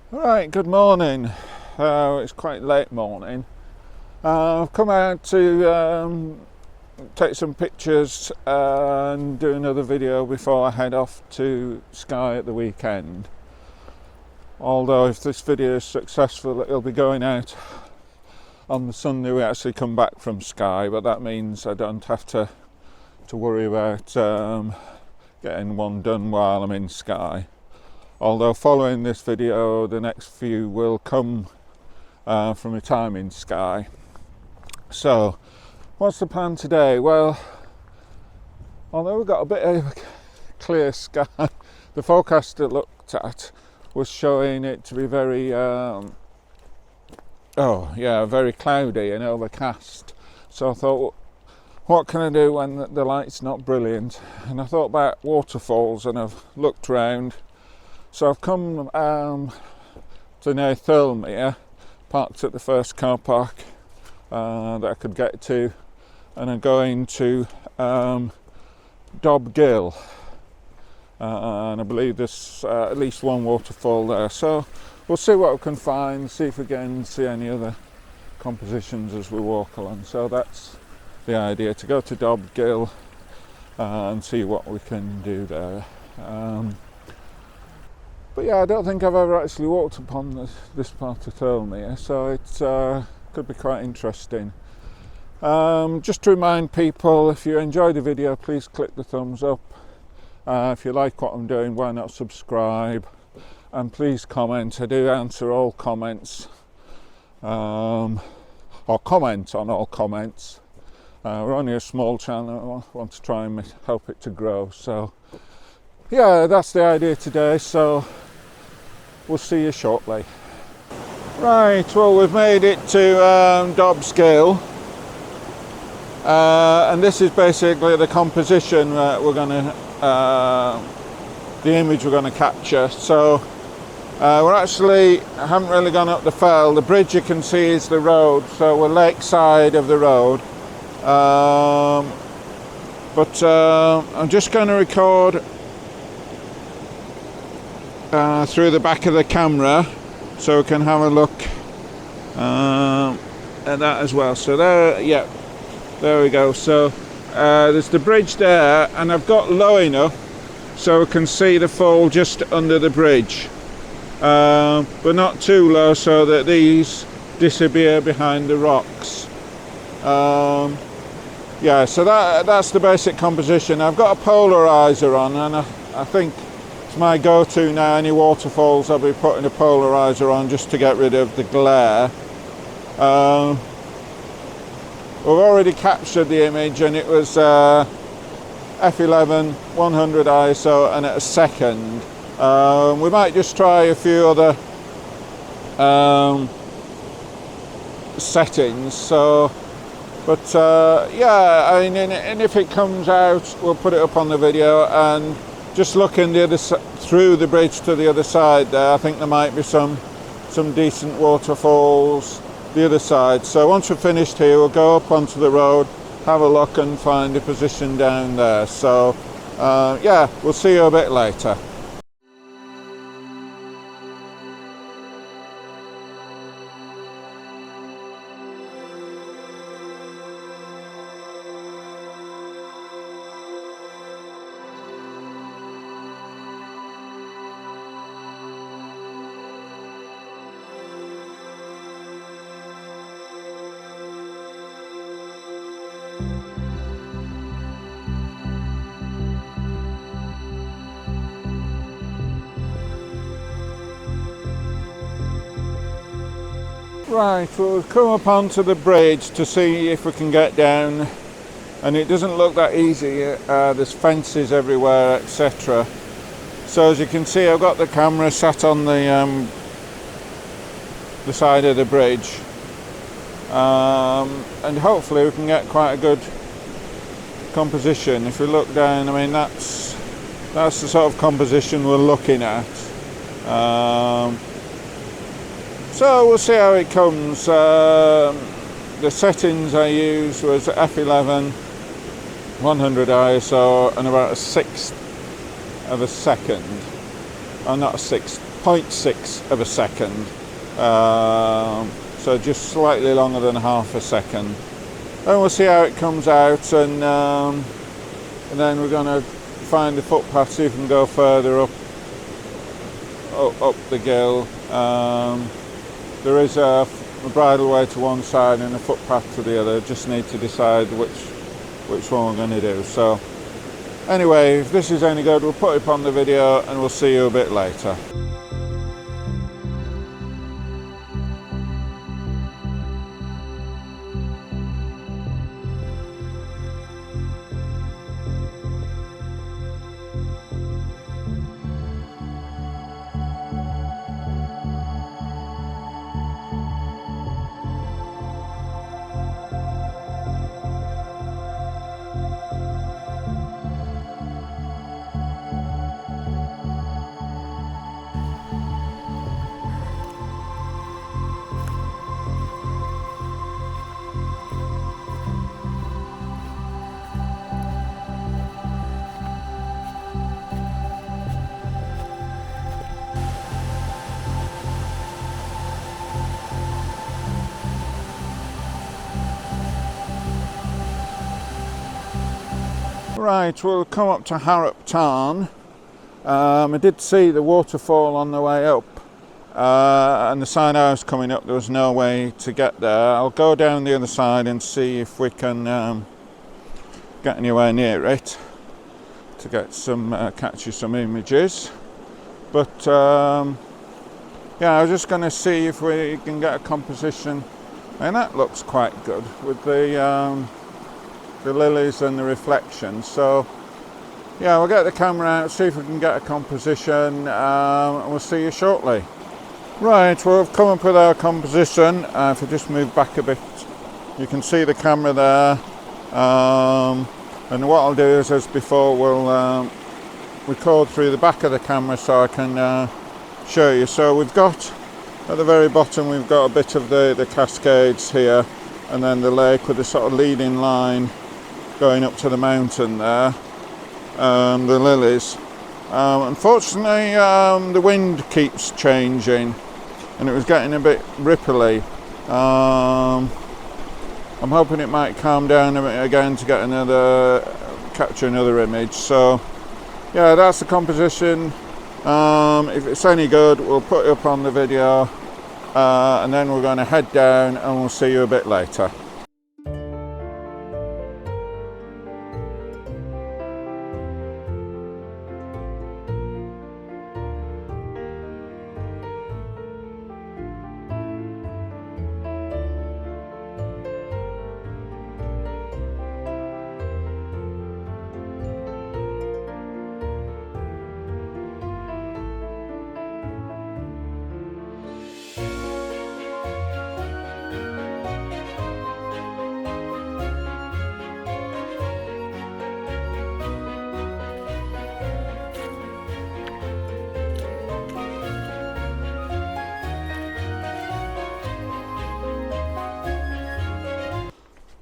Right, good morning. It's quite late morning. I've come out to take some pictures and do another video before I head off to Skye at the weekend. Although if this video is successful, it'll be going out on the Sunday we actually come back from Skye, but that means I don't have to worry about getting one done while I'm in Skye. Although following this video, the next few will come from a time in Skye. So, what's the plan today? Well, although we've got a bit of a clear sky, the forecast I looked at was showing it to be very, very cloudy and overcast. So I thought, what can I do when the light's not brilliant? And I thought about waterfalls, and I've looked around. So I've come to near Thirlmere, parked at the first car park that I could get to, and I'm going to Dob Gill, and I believe there's at least one waterfall there. So we'll see what we can find, see if we can see any other compositions as we walk along. So that's the idea, to go to Dob Gill and see what we can do there. But yeah, I don't think I've ever actually walked upon this part of Thirlmere, so it could be quite interesting. Just to remind people, if you enjoyed the video, please click the thumbs up. If you like what I'm doing, why not subscribe? And please comment. I do answer all comments, or comment on all comments. We're only a small channel, I want to try and help it to grow. So yeah, that's the idea today, so we'll see you shortly. Right, well, we've made it to Dob Gill, and this is basically the composition that we're going to, the image we're going to capture. So we're actually, haven't really gone up the fell. The bridge you can see is the road, so we're lakeside of the road. But I'm just going to record through the back of the camera, so we can have a look at that as well. So there we go. So there's the bridge there, and I've got low enough so we can see the fall just under the bridge, but not too low so that these disappear behind the rocks. Yeah, so that's the basic composition. I've got a polarizer on, and I think it's my go-to now. Any waterfalls, I'll be putting a polarizer on just to get rid of the glare. We've already captured the image, and it was f11 100 ISO and at a second. We might just try a few other settings. So. But yeah, I mean, and if it comes out, we'll put it up on the video. And just looking through the bridge to the other side there, I think there might be some decent waterfalls the other side. So once we're finished here, we'll go up onto the road, have a look and find a position down there. So yeah, we'll see you a bit later. Right, we'll come up onto the bridge to see if we can get down, and it doesn't look that easy. There's fences everywhere, etc. So as you can see, I've got the camera sat on the side of the bridge, and hopefully we can get quite a good composition. If we look down, I mean, that's the sort of composition we're looking at. So we'll see how it comes. The settings I used was f11 100 ISO and about a sixth of a second, or not a sixth, 0.6 of a second, so just slightly longer than half a second. And we'll see how it comes out, and then we're going to find the footpath, see if we can go further up the gill. There is a bridleway to one side and a footpath to the other. Just need to decide which one we're going to do. So anyway, if this is any good, we'll put it on the video and we'll see you a bit later. Right, we'll come up to Harrop Tarn. I did see the waterfall on the way up, and the sign I was coming up, there was no way to get there. I'll go down the other side and see if we can get anywhere near it to get some catch you some images. But yeah, I was just going to see if we can get a composition, and that looks quite good with the lilies and the reflections. So yeah, we'll get the camera out, see if we can get a composition, and we'll see you shortly. Right, well, we've come up with our composition. If we just move back a bit, you can see the camera there, and what I'll do is, as before, we'll record through the back of the camera so I can show you. So we've got, at the very bottom, we've got a bit of the Cascades here, and then the lake with a sort of leading line going up to the mountain there, the lilies. Unfortunately, the wind keeps changing and it was getting a bit ripply. I'm hoping it might calm down a bit again to get capture another image. So yeah, that's the composition. If it's any good, we'll put it up on the video, and then we're going to head down and we'll see you a bit later.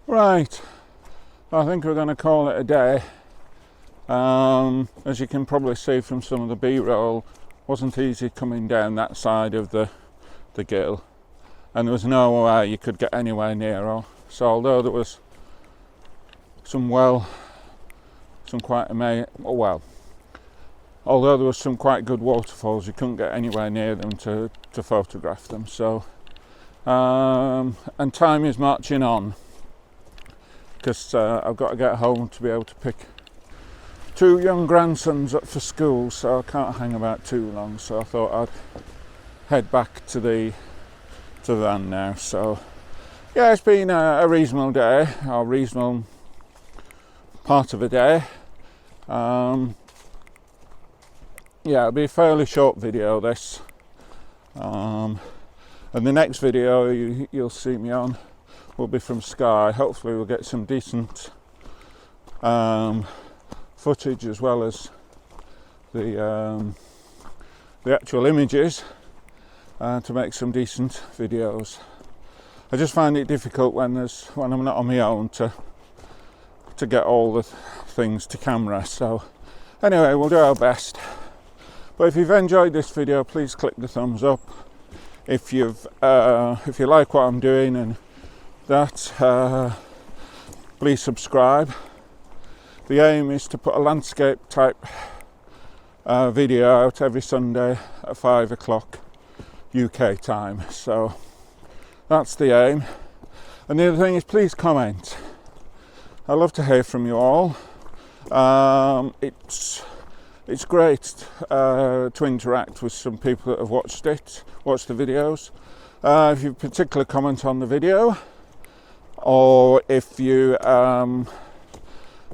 Right, I think we're going to call it a day. As you can probably see from some of the B-roll, wasn't easy coming down that side of the gill, and there was no way you could get anywhere near her. So although there was although there was some quite good waterfalls, you couldn't get anywhere near them to photograph them. So and time is marching on, because I've got to get home to be able to pick two young grandsons up for school, so I can't hang about too long. So I thought I'd head back to the van now. So yeah, it's been a reasonable day, or reasonable part of a day. Yeah, it'll be a fairly short video, this. And the next video you'll see me on will be from Skye. Hopefully we'll get some decent footage, as well as the actual images, to make some decent videos. I just find it difficult when I'm not on my own to get all the things to camera. So anyway, we'll do our best. But if you've enjoyed this video, please click the thumbs up. If you like what I'm doing and that, please subscribe. The aim is to put a landscape type video out every Sunday at 5 o'clock UK time. So that's the aim. And the other thing is, please comment. I love to hear from you all. It's great to interact with some people that have watched the videos. If you have a particular comment on the video, or if you have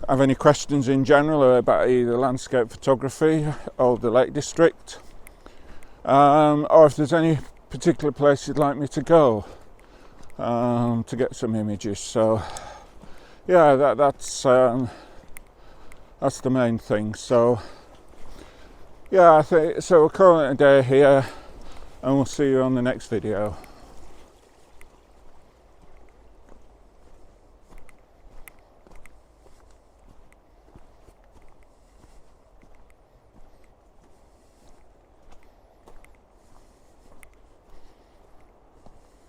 any questions in general about either landscape photography or the Lake District, or if there's any particular place you'd like me to go to get some images. So yeah, that's the main thing. So yeah, I think so. We'll call it a day here, and we'll see you on the next video.